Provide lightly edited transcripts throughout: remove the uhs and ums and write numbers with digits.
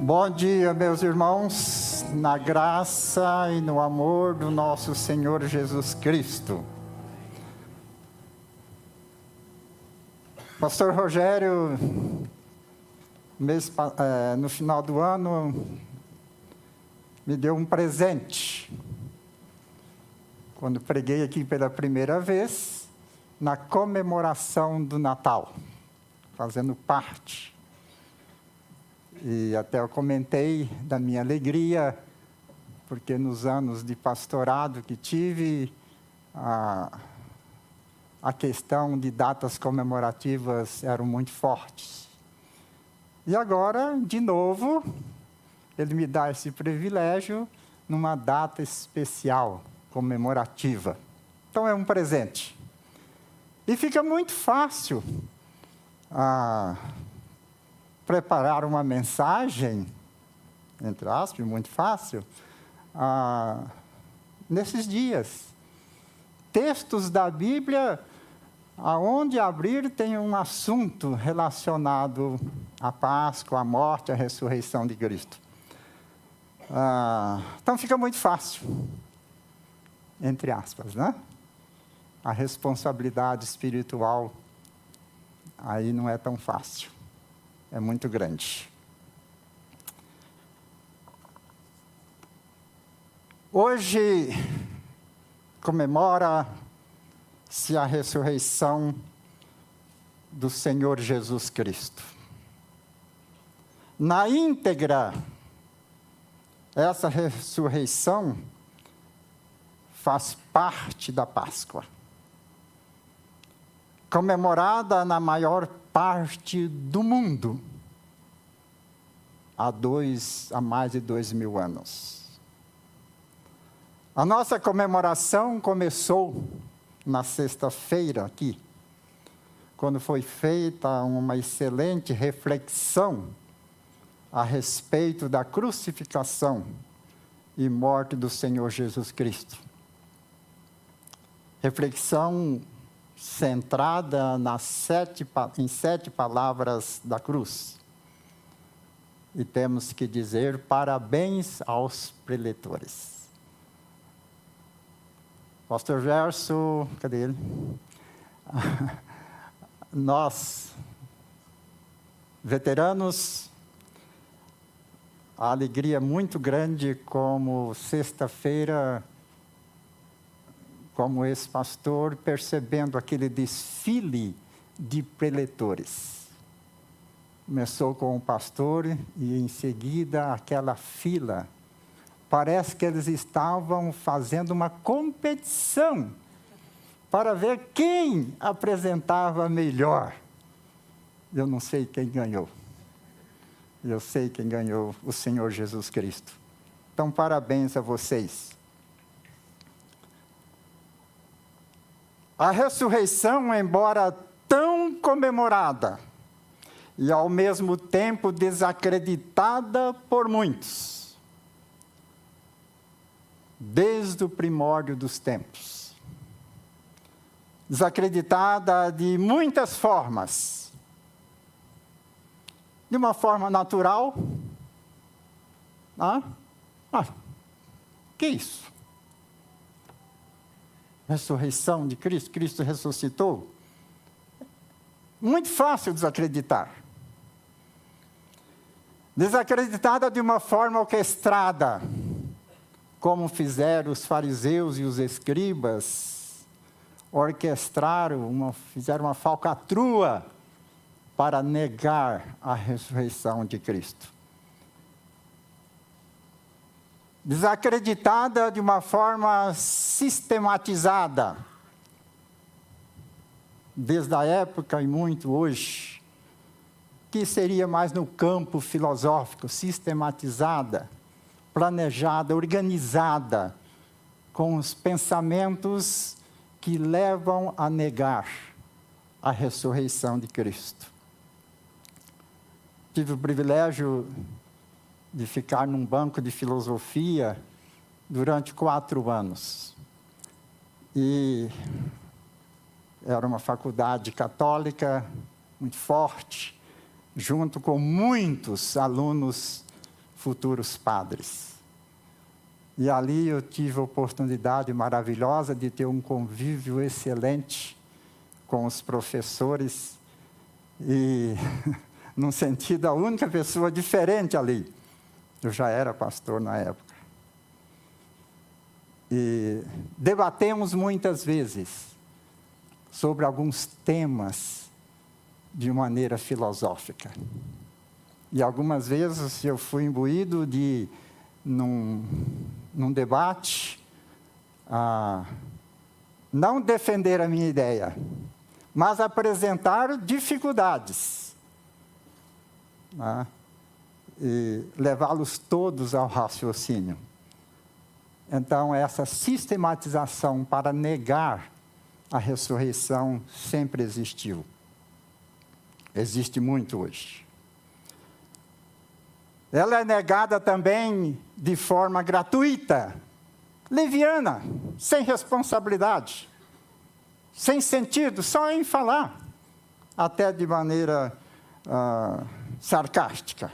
Bom dia, meus irmãos, na graça e no amor do nosso Senhor Jesus Cristo. Pastor Rogério, no final do ano, me deu um presente. Quando preguei aqui pela primeira vez, na comemoração do Natal, fazendo parte. E até eu comentei da minha alegria, porque nos anos de pastorado que tive, a questão de datas comemorativas eram muito fortes. E agora, de novo, ele me dá esse privilégio numa data especial, comemorativa. Então é um presente. E fica muito fácil preparar uma mensagem, entre aspas, muito fácil, nesses dias. Textos da Bíblia, aonde abrir tem um assunto relacionado à Páscoa, à morte, à ressurreição de Cristo. Então fica muito fácil, entre aspas, né? A responsabilidade espiritual aí não é tão fácil. É muito grande. Hoje comemora-se a ressurreição do Senhor Jesus Cristo. Na íntegra, essa ressurreição faz parte da Páscoa, comemorada na maior parte do mundo há mais de 2000 anos. A nossa comemoração começou na sexta-feira aqui, quando foi feita uma excelente reflexão a respeito da crucificação e morte do Senhor Jesus Cristo. Reflexão centrada em 7 palavras da cruz. E temos que dizer parabéns aos preletores. Pastor Gerson, cadê ele? Nós, veteranos, a alegria é muito grande como sexta-feira, como esse pastor, percebendo aquele desfile de preletores. Começou com o pastor e, em seguida, aquela fila. Parece que eles estavam fazendo uma competição para ver quem apresentava melhor. Eu não sei quem ganhou. Eu sei quem ganhou, o Senhor Jesus Cristo. Então, parabéns a vocês. A ressurreição, embora tão comemorada e ao mesmo tempo desacreditada por muitos, desde o primórdio dos tempos. Desacreditada de muitas formas. De uma forma natural. Que isso? Ressurreição de Cristo, Cristo ressuscitou. Muito fácil desacreditar. Desacreditada de uma forma orquestrada, como fizeram os fariseus e os escribas, fizeram uma falcatrua para negar a ressurreição de Cristo. Desacreditada de uma forma sistematizada, desde a época e muito hoje, que seria mais no campo filosófico, sistematizada, planejada, organizada, com os pensamentos que levam a negar a ressurreição de Cristo. Tive o privilégio de ficar num banco de filosofia durante 4 anos. E era uma faculdade católica muito forte, junto com muitos alunos futuros padres. E ali eu tive a oportunidade maravilhosa de ter um convívio excelente com os professores e, num sentido, a única pessoa diferente ali. Eu já era pastor na época. E debatemos muitas vezes sobre alguns temas de maneira filosófica. E algumas vezes eu fui imbuído de, num debate, não defender a minha ideia, mas apresentar dificuldades, né? E levá-los todos ao raciocínio. Então, essa sistematização para negar a ressurreição sempre existiu. Existe muito hoje. Ela é negada também de forma gratuita, leviana, sem responsabilidade, sem sentido, só em falar, até de maneira sarcástica.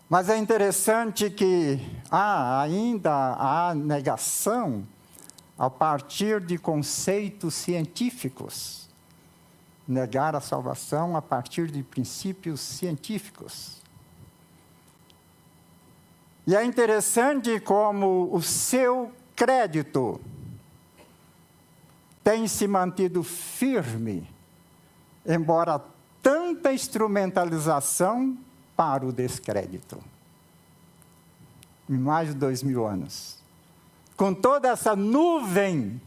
Mas é interessante que ainda há negação a partir de conceitos científicos. Negar a salvação a partir de princípios científicos. E é interessante como o seu crédito tem se mantido firme, embora tanta instrumentalização para o descrédito. Em mais de 2000 anos. Com toda essa nuvem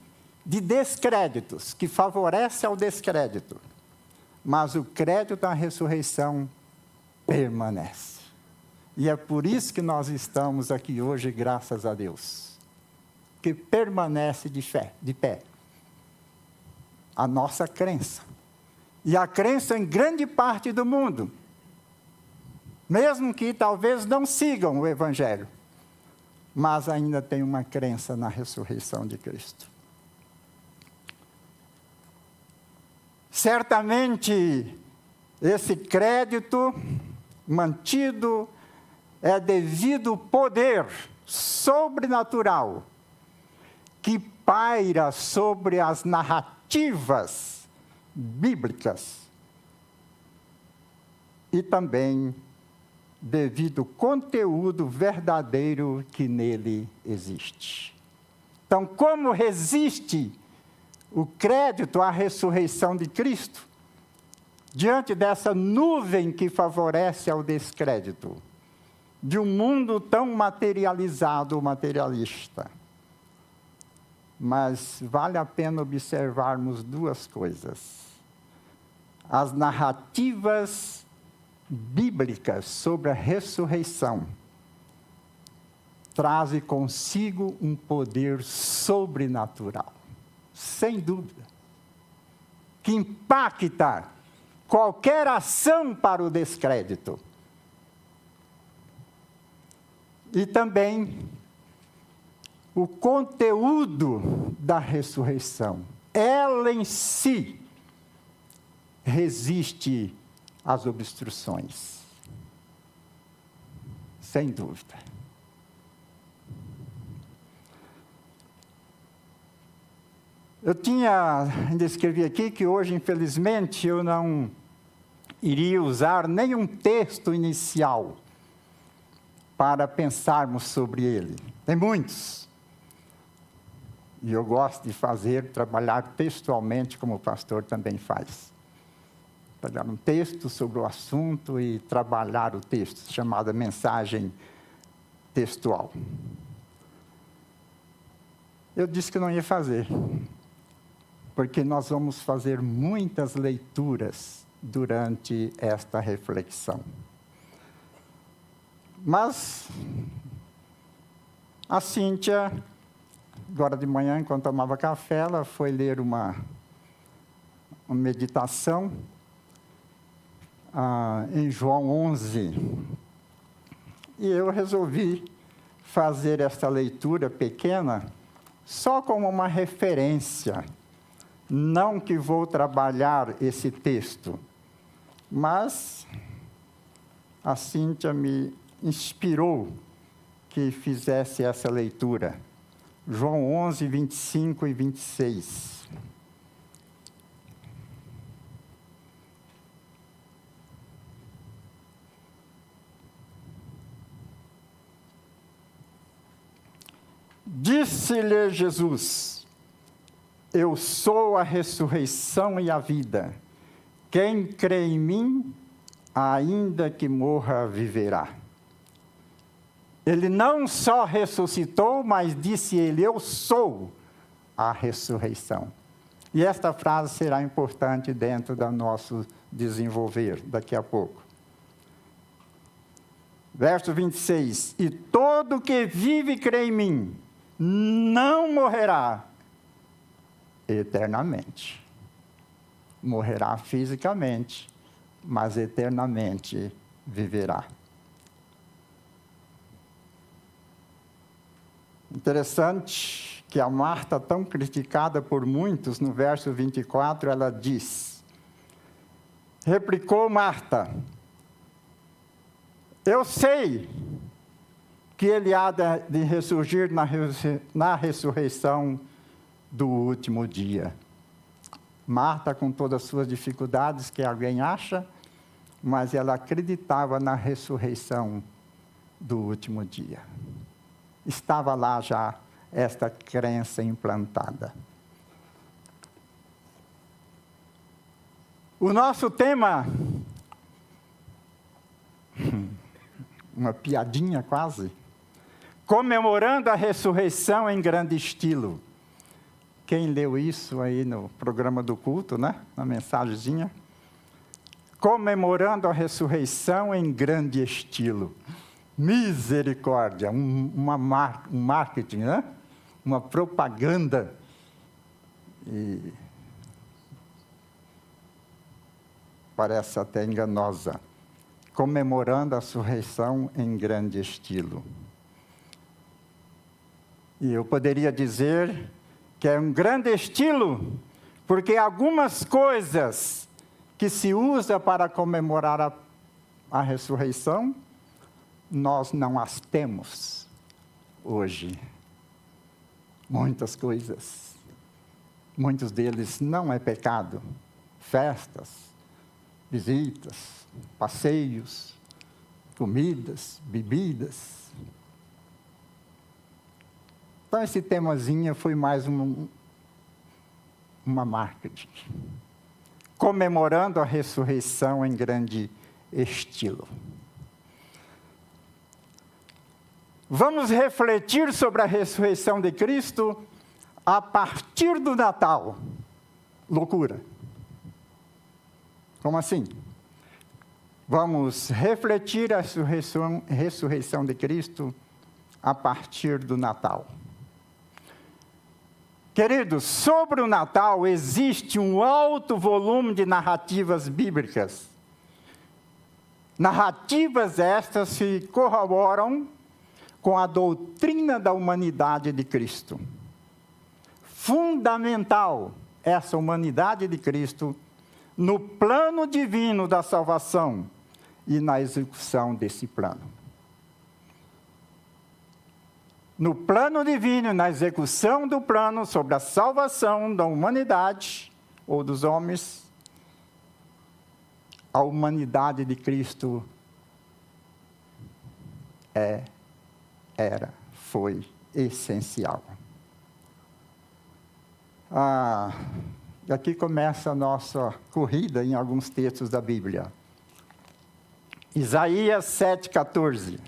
de descréditos, que favorece ao descrédito, mas o crédito da ressurreição permanece. E é por isso que nós estamos aqui hoje, graças a Deus, que permanece de pé, a nossa crença. E a crença em grande parte do mundo, mesmo que talvez não sigam o Evangelho, mas ainda tem uma crença na ressurreição de Cristo. Certamente, esse crédito mantido é devido ao poder sobrenatural que paira sobre as narrativas bíblicas e também devido ao conteúdo verdadeiro que nele existe. Então, como resiste o crédito à ressurreição de Cristo diante dessa nuvem que favorece ao descrédito de um mundo tão materializado, materialista? Mas vale a pena observarmos duas coisas. As narrativas bíblicas sobre a ressurreição trazem consigo um poder sobrenatural, sem dúvida, que impacta qualquer ação para o descrédito. E também o conteúdo da ressurreição, ela em si resiste às obstruções, sem dúvida. Eu ainda escrevi aqui que hoje, infelizmente, eu não iria usar nenhum texto inicial para pensarmos sobre ele. Tem muitos. E eu gosto de trabalhar textualmente, como o pastor também faz. Pegar um texto sobre o assunto e trabalhar o texto, chamada mensagem textual. Eu disse que não ia fazer, porque nós vamos fazer muitas leituras durante esta reflexão. Mas a Cíntia, agora de manhã, enquanto tomava café, ela foi ler uma meditação em João 11. E eu resolvi fazer esta leitura pequena só como uma referência. Não que vou trabalhar esse texto, Mas a Cíntia me inspirou que fizesse essa leitura. João 11, 25 e 26. Disse-lhe Jesus: eu sou a ressurreição e a vida. Quem crê em mim, ainda que morra, viverá. Ele não só ressuscitou, mas disse ele: eu sou a ressurreição. E esta frase será importante dentro do nosso desenvolver daqui a pouco. Verso 26. E todo que vive e crê em mim, não morrerá eternamente. Morrerá fisicamente, mas eternamente viverá. Interessante que a Marta, tão criticada por muitos, no verso 24, ela diz: replicou Marta: eu sei que ele há de ressurgir na ressurreição do último dia. Marta, com todas as suas dificuldades que alguém acha, mas ela acreditava na ressurreição do último dia. Estava lá já esta crença implantada. O nosso tema, uma piadinha quase, comemorando a ressurreição em grande estilo. Quem leu isso aí no programa do culto, né? Na mensagenzinha? Comemorando a ressurreição em grande estilo. Misericórdia, um marketing, né? Uma propaganda. E parece até enganosa. Comemorando a ressurreição em grande estilo. E eu poderia dizer que é um grande estilo, porque algumas coisas que se usa para comemorar a ressurreição, nós não as temos hoje. Muitas coisas. Muitos deles não é pecado. Festas, visitas, passeios, comidas, bebidas. Então, esse temazinho foi mais uma marketing. Comemorando a ressurreição em grande estilo. Vamos refletir sobre a ressurreição de Cristo a partir do Natal. Loucura. Como assim? Vamos refletir a ressurreição de Cristo a partir do Natal. Queridos, sobre o Natal existe um alto volume de narrativas bíblicas. Narrativas estas que corroboram com a doutrina da humanidade de Cristo. Fundamental essa humanidade de Cristo no plano divino da salvação e na execução desse plano. No plano divino, na execução do plano sobre a salvação da humanidade ou dos homens, a humanidade de Cristo foi essencial. E aqui começa a nossa corrida em alguns textos da Bíblia. Isaías 7,14.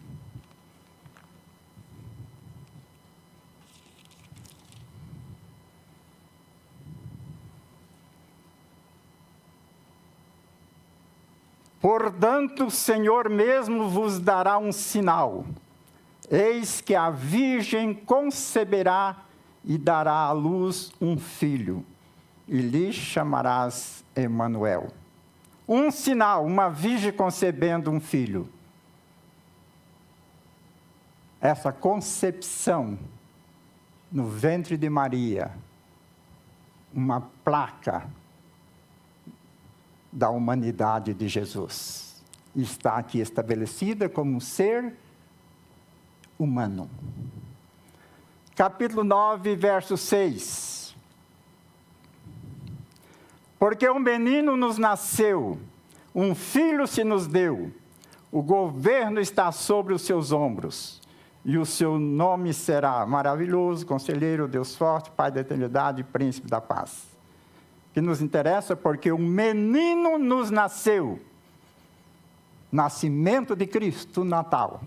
Portanto, o Senhor mesmo vos dará um sinal. Eis que a virgem conceberá e dará à luz um filho, e lhe chamarás Emanuel. Um sinal, uma virgem concebendo um filho. Essa concepção no ventre de Maria, uma placa da humanidade de Jesus. Está aqui estabelecida como um ser humano. Capítulo 9, verso 6. Porque um menino nos nasceu, um filho se nos deu, o governo está sobre os seus ombros, e o seu nome será Maravilhoso, Conselheiro, Deus Forte, Pai da Eternidade, Príncipe da Paz. Que nos interessa porque um menino nos nasceu. Nascimento de Cristo, Natal.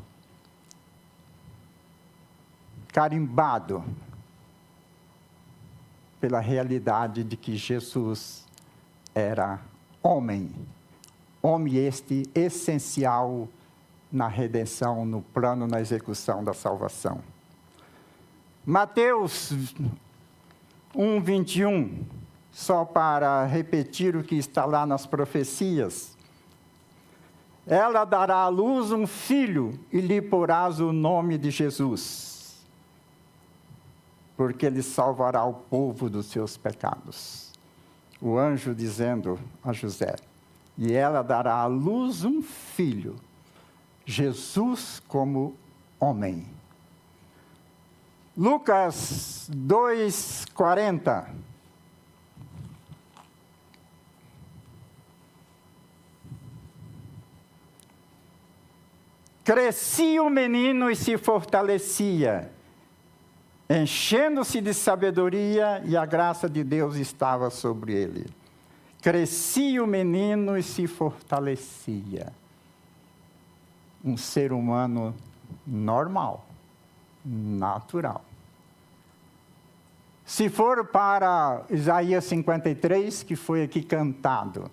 Carimbado pela realidade de que Jesus era homem. Homem este essencial na redenção, no plano, na execução da salvação. Mateus 1, 21, só para repetir o que está lá nas profecias. Ela dará à luz um filho e lhe porás o nome de Jesus, porque ele salvará o povo dos seus pecados. O anjo dizendo a José, e ela dará à luz um filho, Jesus como homem. Lucas 2:40. Crescia o menino e se fortalecia, enchendo-se de sabedoria, e a graça de Deus estava sobre ele. Crescia o menino e se fortalecia. Um ser humano normal, natural. Se for para Isaías 53, que foi aqui cantado,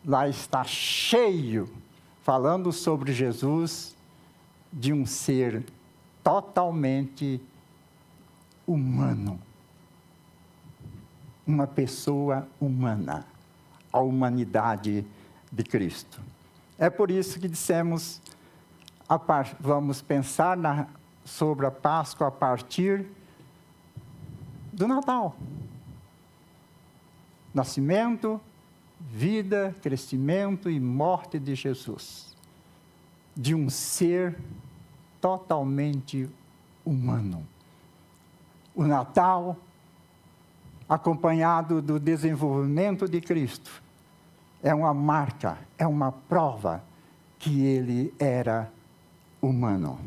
lá está cheio, falando sobre Jesus, de um ser totalmente humano. Uma pessoa humana, a humanidade de Cristo. É por isso que dissemos, vamos pensar sobre a Páscoa a partir do Natal. Nascimento, vida, crescimento e morte de Jesus. De um ser totalmente humano. O Natal, acompanhado do desenvolvimento de Cristo, é uma marca, é uma prova que ele era humano.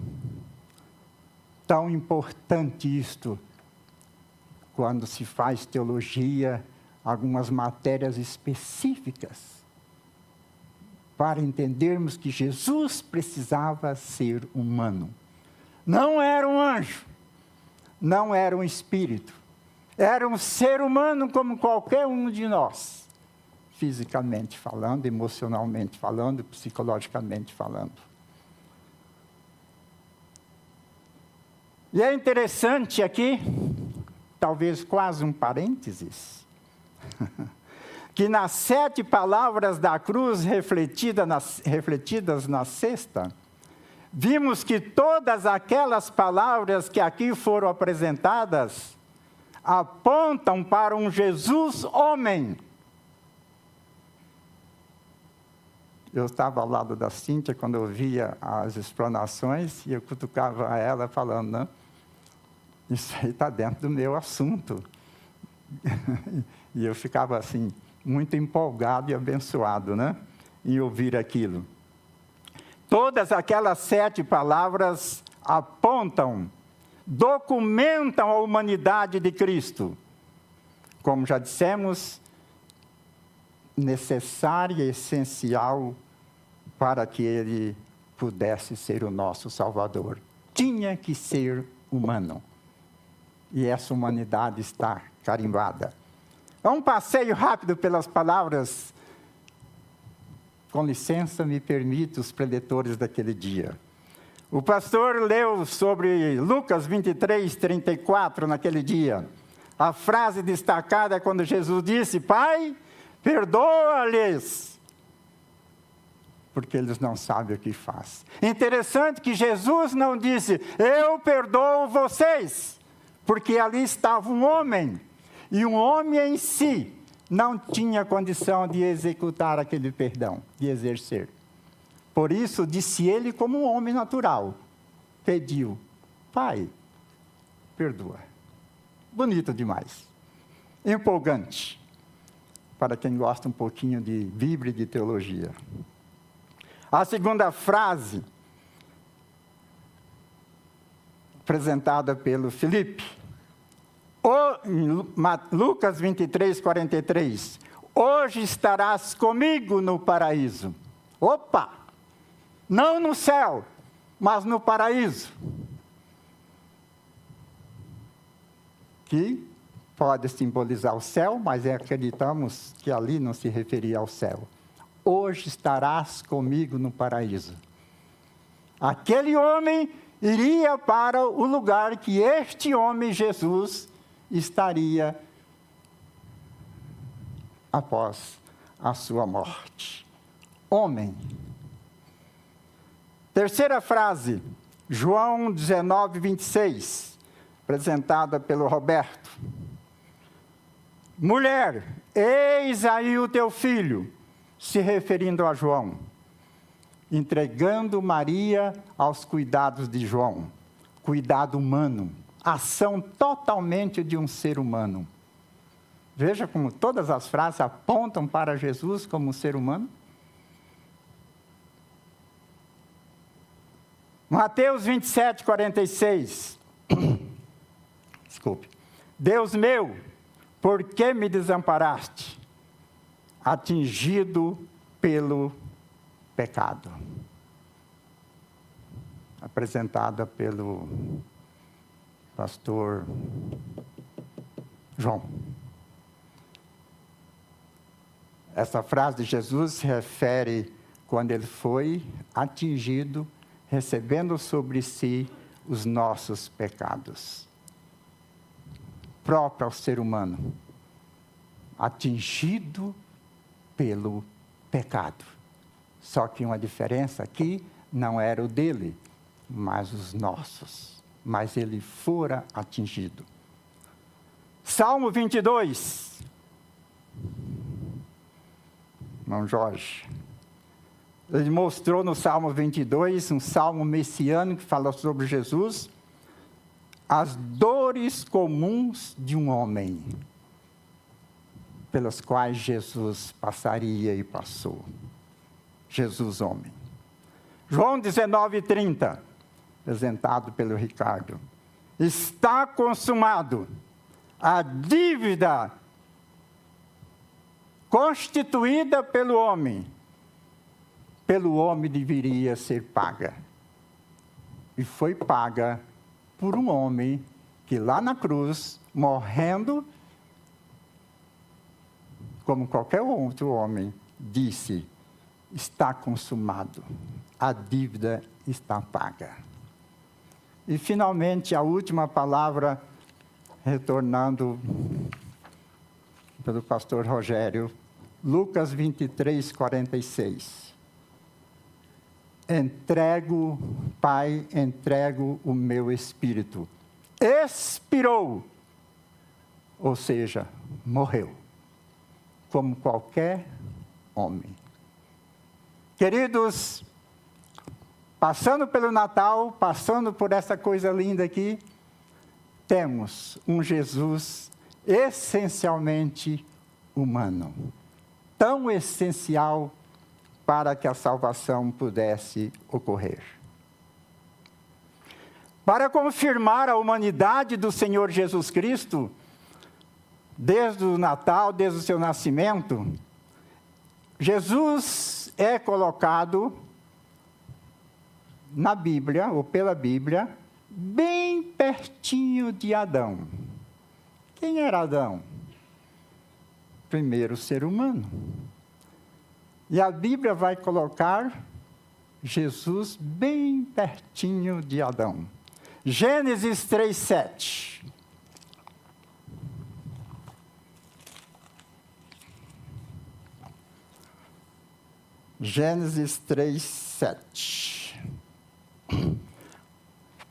Tão importante isto, quando se faz teologia, algumas matérias específicas, para entendermos que Jesus precisava ser humano. Não era um anjo, não era um espírito, era um ser humano como qualquer um de nós, fisicamente falando, emocionalmente falando, psicologicamente falando. E é interessante aqui, talvez quase um parênteses, que nas 7 palavras da cruz refletidas na sexta, vimos que todas aquelas palavras que aqui foram apresentadas apontam para um Jesus homem. Eu estava ao lado da Cíntia quando eu via as explanações e eu cutucava ela falando, não, isso aí está dentro do meu assunto. E eu ficava assim, muito empolgado e abençoado, né, em ouvir aquilo. Todas aquelas 7 palavras apontam, documentam a humanidade de Cristo. Como já dissemos, necessária e essencial para que ele pudesse ser o nosso Salvador. Tinha que ser humano. E essa humanidade está carimbada. É um passeio rápido pelas palavras. Com licença, me permite os preletores daquele dia. O pastor leu sobre Lucas 23, 34 naquele dia. A frase destacada é quando Jesus disse, Pai, perdoa-lhes, porque eles não sabem o que faz. Interessante que Jesus não disse, eu perdoo vocês, porque ali estava um homem, e um homem em si não tinha condição de executar aquele perdão, de exercer. Por isso, disse ele como um homem natural, pediu, Pai, perdoa. Bonito demais. Empolgante, para quem gosta um pouquinho de Bíblia e de teologia. A segunda frase, apresentada pelo Filipe, Lucas 23, 43, hoje estarás comigo no paraíso. Opa! Não no céu, mas no paraíso. Que pode simbolizar o céu, mas acreditamos que ali não se referia ao céu. Hoje estarás comigo no paraíso. Aquele homem iria para o lugar que este homem, Jesus, estaria após a sua morte. Homem. Terceira frase, João 19, 26, apresentada pelo Roberto. Mulher, eis aí o teu filho, se referindo a João, entregando Maria aos cuidados de João, cuidado humano, ação totalmente de um ser humano. Veja como todas as frases apontam para Jesus como um ser humano. Mateus 27, 46. Desculpe. Deus meu, por que me desamparaste? Atingido pelo pecado. Apresentada pelo pastor João. Essa frase de Jesus se refere quando ele foi atingido, recebendo sobre si os nossos pecados. Próprio ao ser humano, atingido pelo pecado. Só que uma diferença aqui, não era o dele, mas os nossos. Mas ele fora atingido. Salmo 22. Irmão Jorge. Ele mostrou no Salmo 22, um salmo messiânico que fala sobre Jesus, as dores comuns de um homem, pelas quais Jesus passaria e passou. Jesus, homem. João 19, 30, apresentado pelo Ricardo. Está consumado. A dívida constituída pelo homem deveria ser paga. E foi paga por um homem que lá na cruz, morrendo, como qualquer outro homem, disse, está consumado, a dívida está paga. E finalmente a última palavra, retornando pelo pastor Rogério, Lucas 23, 46. Entrego, Pai, entrego o meu espírito. Expirou, ou seja, morreu, como qualquer homem. Queridos, passando pelo Natal, passando por essa coisa linda aqui, temos um Jesus essencialmente humano, tão essencial para que a salvação pudesse ocorrer. Para confirmar a humanidade do Senhor Jesus Cristo, desde o Natal, desde o seu nascimento, Jesus é colocado na Bíblia, ou pela Bíblia, bem pertinho de Adão. Quem era Adão? Primeiro ser humano. E a Bíblia vai colocar Jesus bem pertinho de Adão. Gênesis 3:7. Gênesis 3:7.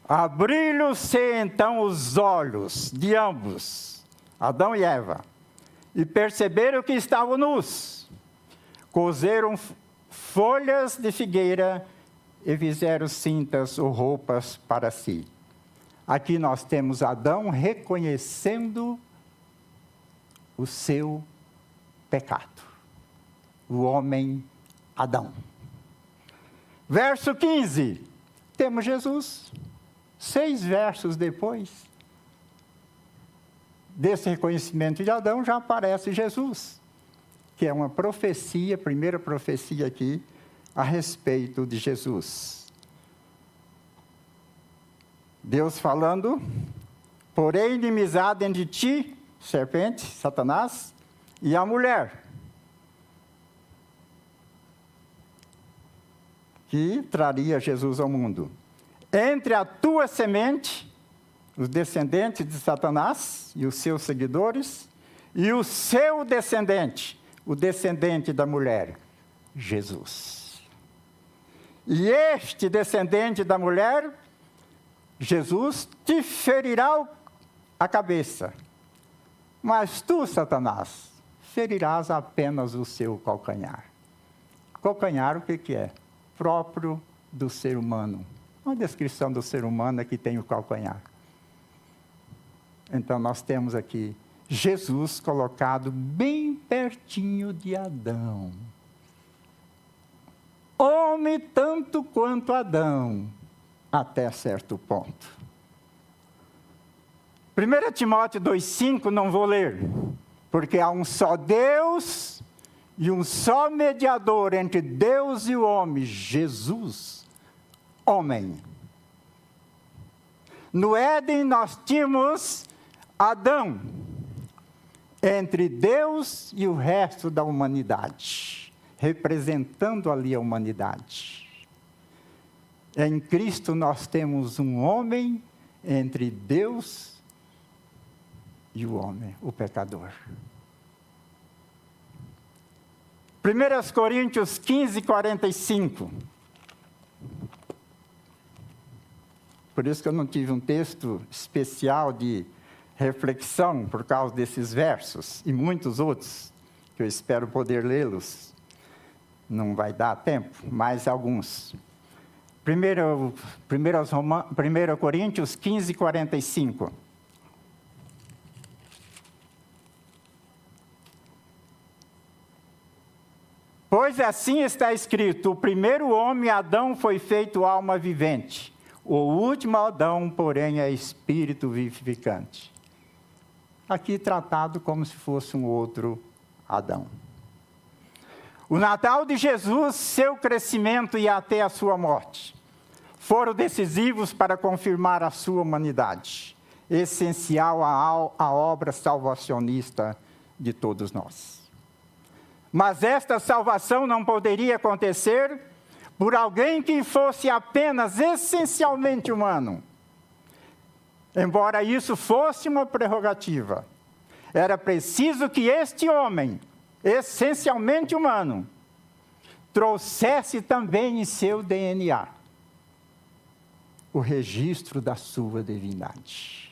Abriram-se então os olhos de ambos, Adão e Eva, e perceberam que estavam nus. Coseram folhas de figueira e fizeram cintas ou roupas para si. Aqui nós temos Adão reconhecendo o seu pecado. O homem Adão. Verso 15. Temos Jesus. 6 versos depois desse reconhecimento de Adão, já aparece Jesus, que é uma profecia, primeira profecia aqui, a respeito de Jesus. Deus falando: porém inimizade entre ti, serpente, Satanás, e a mulher, que traria Jesus ao mundo. Entre a tua semente, os descendentes de Satanás e os seus seguidores, e o seu descendente, o descendente da mulher, Jesus. E este descendente da mulher, Jesus, te ferirá a cabeça. Mas tu, Satanás, ferirás apenas o seu calcanhar. Calcanhar, o que é? Próprio do ser humano. Uma descrição do ser humano é que tem o calcanhar. Então, nós temos aqui Jesus colocado bem pertinho de Adão. Homem tanto quanto Adão, até certo ponto. 1 Timóteo 2,5, não vou ler, porque há um só Deus e um só mediador entre Deus e o homem, Jesus, homem. No Éden nós tínhamos Adão, entre Deus e o resto da humanidade, representando ali a humanidade. Em Cristo nós temos um homem entre Deus e o homem, o pecador. 1 Coríntios 15, 45. Por isso que eu não tive um texto especial de reflexão por causa desses versos, e muitos outros, que eu espero poder lê-los. Não vai dar tempo, mas alguns. 1 Coríntios 15, 45. Pois assim está escrito: o primeiro homem, Adão, foi feito alma vivente. O último Adão, porém, é espírito vivificante. Aqui tratado como se fosse um outro Adão. O Natal de Jesus, seu crescimento e até a sua morte, foram decisivos para confirmar a sua humanidade, essencial à obra salvacionista de todos nós. Mas esta salvação não poderia acontecer por alguém que fosse apenas essencialmente humano. Embora isso fosse uma prerrogativa, era preciso que este homem, essencialmente humano, trouxesse também em seu DNA o registro da sua divindade.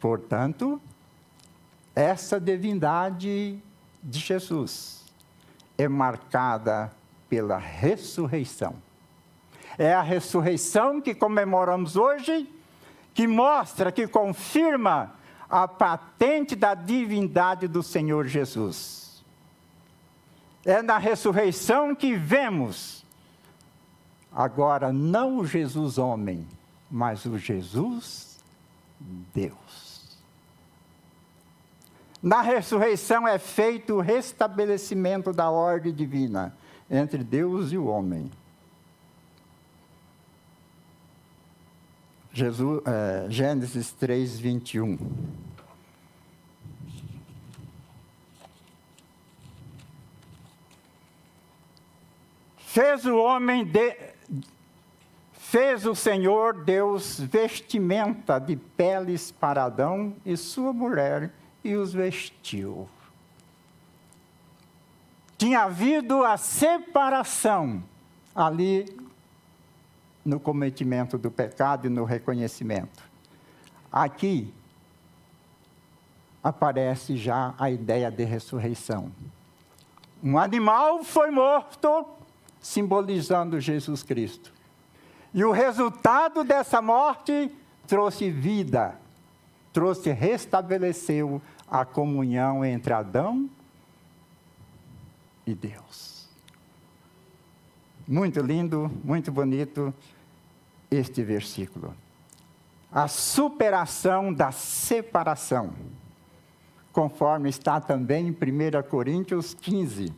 Portanto, essa divindade de Jesus é marcada pela ressurreição. É a ressurreição que comemoramos hoje, que mostra, que confirma a patente da divindade do Senhor Jesus. É na ressurreição que vemos, agora, não o Jesus homem, mas o Jesus Deus. Na ressurreição é feito o restabelecimento da ordem divina entre Deus e o homem. Gênesis 3, 21. Fez o Senhor Deus vestimenta de peles para Adão e sua mulher, e os vestiu. Tinha havido a separação ali no cometimento do pecado e no reconhecimento. Aqui, aparece já a ideia de ressurreição. Um animal foi morto, simbolizando Jesus Cristo. E o resultado dessa morte trouxe vida, restabeleceu a comunhão entre Adão e Deus. Muito lindo, muito bonito este versículo. A superação da separação, conforme está também em 1 Coríntios 15,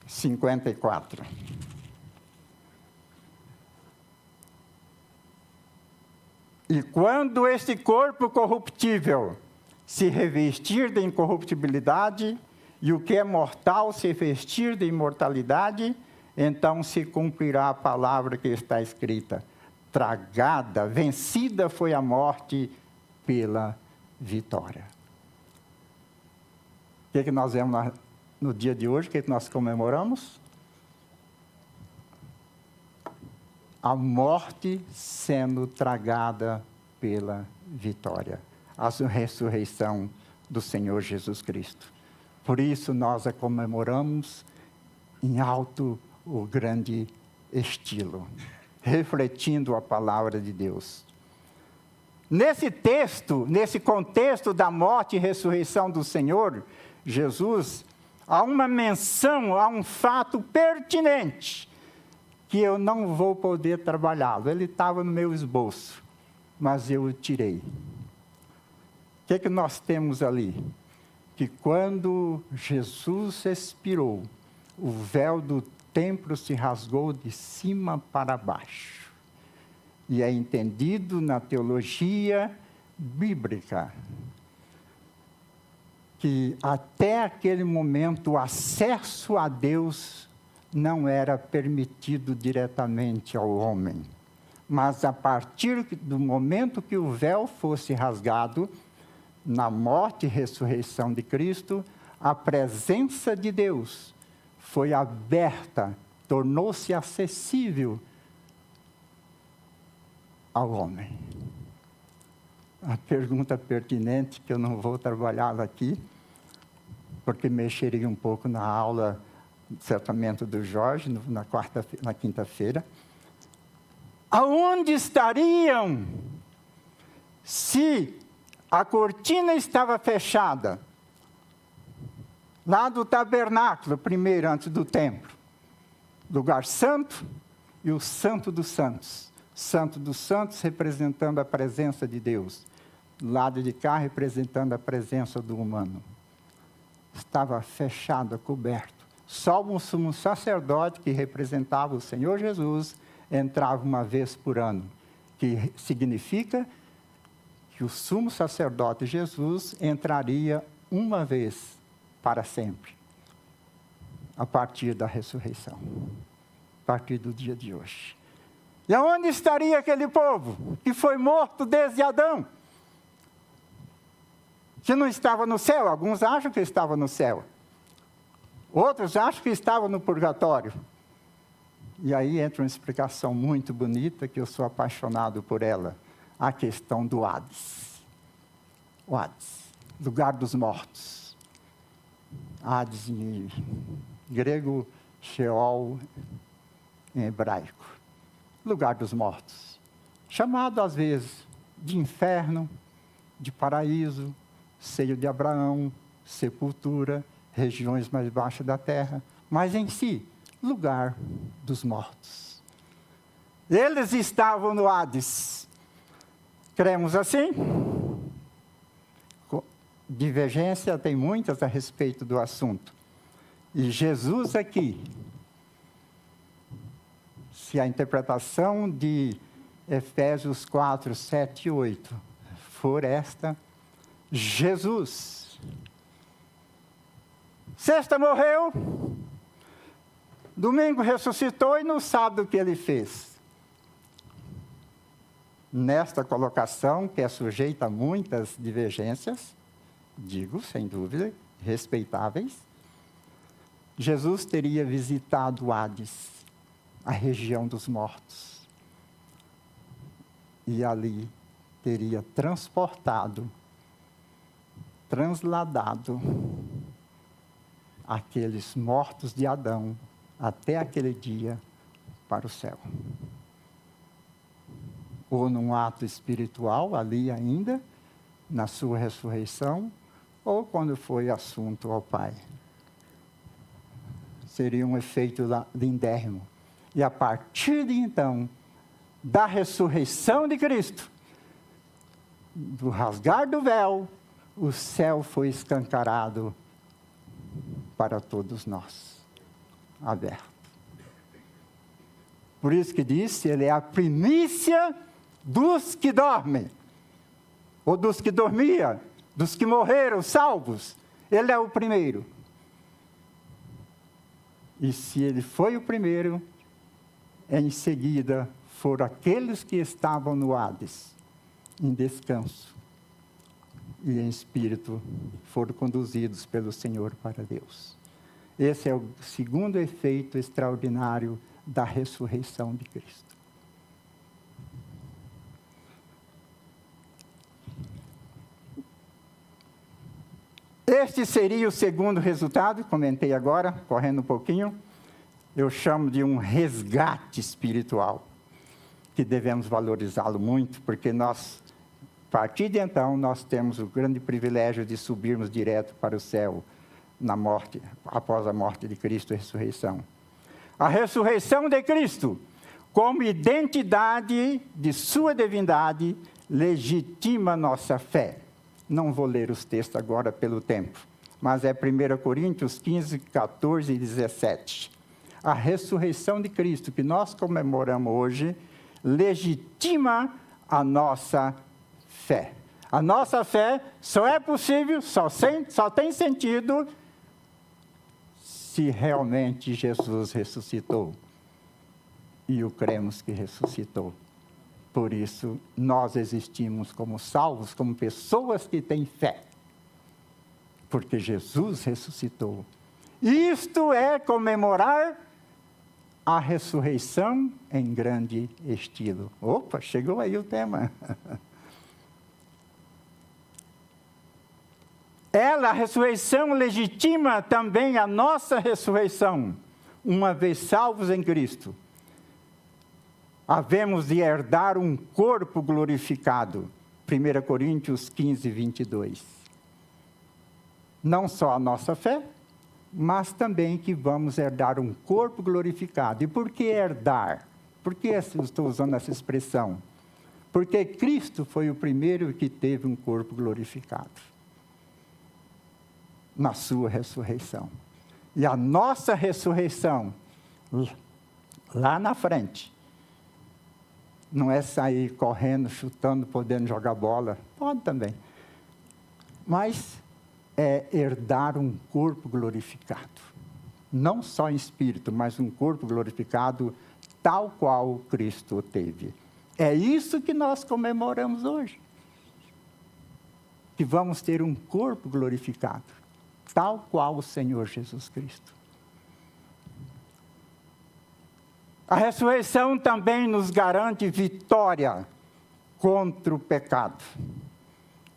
54. E quando este corpo corruptível se revestir de incorruptibilidade, e o que é mortal se vestir de imortalidade, então se cumprirá a palavra que está escrita: tragada, vencida foi a morte pela vitória. O que nós vemos no dia de hoje? O que nós comemoramos? A morte sendo tragada pela vitória. A ressurreição do Senhor Jesus Cristo. Por isso nós a comemoramos em alto o grande estilo, refletindo a palavra de Deus. Nesse texto, nesse contexto da morte e ressurreição do Senhor Jesus, há uma menção a um fato pertinente, que eu não vou poder trabalhá-lo. Ele estava no meu esboço, mas eu o tirei. O que nós temos ali? Que quando Jesus expirou, o véu do templo se rasgou de cima para baixo. E é entendido na teologia bíblica que até aquele momento o acesso a Deus não era permitido diretamente ao homem. Mas a partir do momento que o véu fosse rasgado, na morte e ressurreição de Cristo, a presença de Deus foi aberta, tornou-se acessível ao homem. A pergunta pertinente, que eu não vou trabalhar aqui, porque mexeria um pouco na aula de tratamento do Jorge, na quinta-feira. Aonde estariam se a cortina estava fechada? Lá do tabernáculo, primeiro, antes do templo. Lugar santo e o santo dos santos. Santo dos santos representando a presença de Deus. Lado de cá representando a presença do humano. Estava fechado, coberto. Só o sumo sacerdote, que representava o Senhor Jesus, entrava uma vez por ano. Que significa que o sumo sacerdote Jesus entraria uma vez para sempre. A partir da ressurreição. A partir do dia de hoje. E aonde estaria aquele povo que foi morto desde Adão? Que não estava no céu. Alguns acham que estava no céu. Outros acham que estava no purgatório. E aí entra uma explicação muito bonita, que eu sou apaixonado por ela. A questão do Hades. O Hades, lugar dos mortos. Hades em grego, Sheol em hebraico. Lugar dos mortos. Chamado às vezes de inferno, de paraíso, seio de Abraão, sepultura, regiões mais baixas da terra, mas em si, lugar dos mortos. Eles estavam no Hades. Cremos assim? Divergência tem muitas a respeito do assunto. E Jesus aqui, se a interpretação de Efésios 4, 7 e 8 for esta, Jesus, sexta morreu, domingo ressuscitou e não sabe o que ele fez. Nesta colocação, que é sujeita a muitas divergências, digo, sem dúvida, respeitáveis, Jesus teria visitado o Hades, a região dos mortos. E ali teria transportado, transladado aqueles mortos de Adão até aquele dia para o céu. Ou num ato espiritual, ali ainda, na sua ressurreição, ou quando foi assunto ao Pai. Seria um efeito lindérrimo. E a partir de então, da ressurreição de Cristo, do rasgar do véu, o céu foi escancarado para todos nós, aberto. Por isso que disse, ele é a primícia dos que dormem, ou dos que dormiam, dos que morreram salvos. Ele é o primeiro. E se ele foi o primeiro, em seguida foram aqueles que estavam no Hades, em descanso, e em espírito foram conduzidos pelo Senhor para Deus. Esse é o segundo efeito extraordinário da ressurreição de Cristo. Este seria o segundo resultado, comentei agora, correndo um pouquinho. Eu chamo de um resgate espiritual, que devemos valorizá-lo muito, porque nós, a partir de então, nós temos o grande privilégio de subirmos direto para o céu, na morte, após a morte de Cristo e a ressurreição. A ressurreição de Cristo, como identidade de sua divindade, legitima nossa fé. Não vou ler os textos agora pelo tempo, mas é 1 Coríntios 15, 14 e 17. A ressurreição de Cristo, que nós comemoramos hoje, legitima a nossa fé. A nossa fé só é possível, só tem sentido, se realmente Jesus ressuscitou. E o cremos que ressuscitou. Por isso, nós existimos como salvos, como pessoas que têm fé. Porque Jesus ressuscitou. Isto é comemorar a ressurreição em grande estilo. Opa, chegou aí o tema. A ressurreição legitima também a nossa ressurreição, uma vez salvos em Cristo. Havemos de herdar um corpo glorificado. 1 Coríntios 15, 22. Não só a nossa fé, mas também que vamos herdar um corpo glorificado. E por que herdar? Por que eu estou usando essa expressão? Porque Cristo foi o primeiro que teve um corpo glorificado. Na sua ressurreição. E a nossa ressurreição, lá na frente, não é sair correndo, chutando, podendo jogar bola. Pode também. Mas é herdar um corpo glorificado. Não só em espírito, mas um corpo glorificado tal qual Cristo teve. É isso que nós comemoramos hoje. Que vamos ter um corpo glorificado, tal qual o Senhor Jesus Cristo. A ressurreição também nos garante vitória contra o pecado,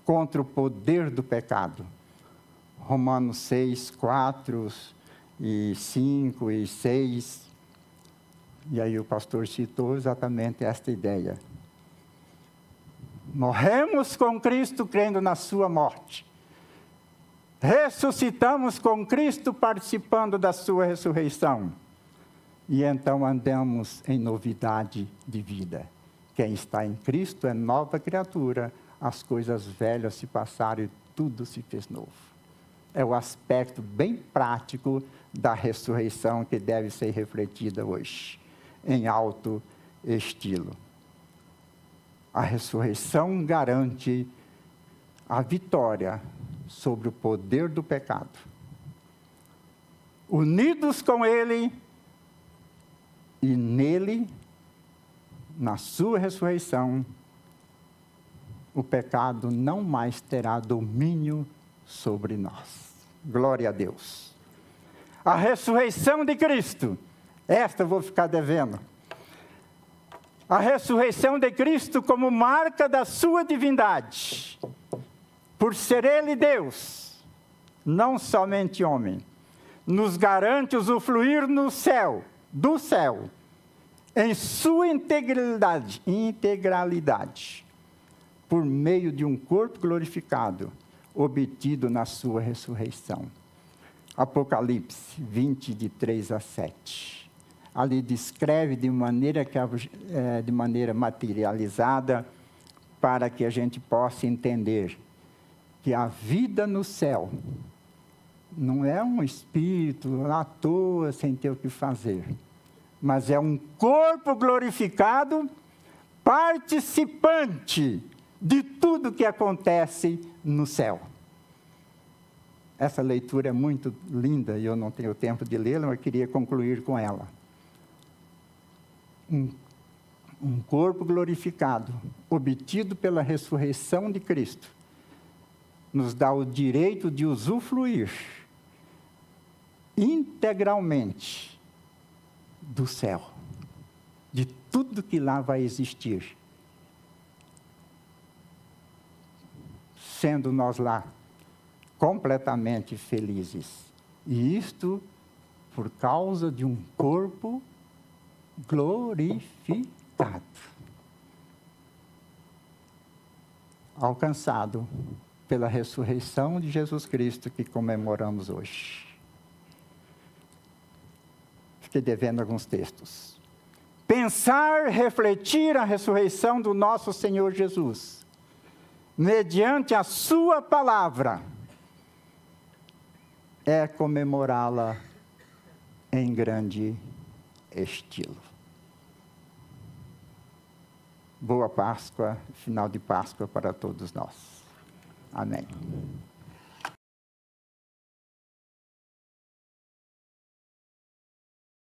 contra o poder do pecado. Romanos 6, 4 e 5 e 6. E aí o pastor citou exatamente esta ideia. Morremos com Cristo crendo na sua morte. Ressuscitamos com Cristo participando da sua ressurreição. E então andamos em novidade de vida. Quem está em Cristo é nova criatura, as coisas velhas se passaram e tudo se fez novo. É o aspecto bem prático da ressurreição que deve ser refletida hoje, em alto estilo. A ressurreição garante a vitória sobre o poder do pecado. Unidos com Ele, e nele, na sua ressurreição, o pecado não mais terá domínio sobre nós. Glória a Deus. A ressurreição de Cristo, esta eu vou ficar devendo. A ressurreição de Cristo como marca da sua divindade, por ser Ele Deus, não somente homem, nos garante usufruir no céu, do céu, em sua integralidade, por meio de um corpo glorificado, obtido na sua ressurreição. Apocalipse 20, de 3 a 7. Ali descreve de maneira materializada, para que a gente possa entender que a vida no céu não é um espírito à toa, sem ter o que fazer, mas é um corpo glorificado, participante de tudo que acontece no céu. Essa leitura é muito linda e eu não tenho tempo de lê-la, mas queria concluir com ela. Um corpo glorificado, obtido pela ressurreição de Cristo, nos dá o direito de usufruir integralmente do céu, de tudo que lá vai existir, sendo nós lá completamente felizes. E isto por causa de um corpo glorificado, alcançado pela ressurreição de Jesus Cristo que comemoramos hoje. Fiquei devendo alguns textos. Pensar, refletir a ressurreição do nosso Senhor Jesus, mediante a sua palavra, é comemorá-la em grande estilo. Boa Páscoa, final de Páscoa para todos nós. Amém.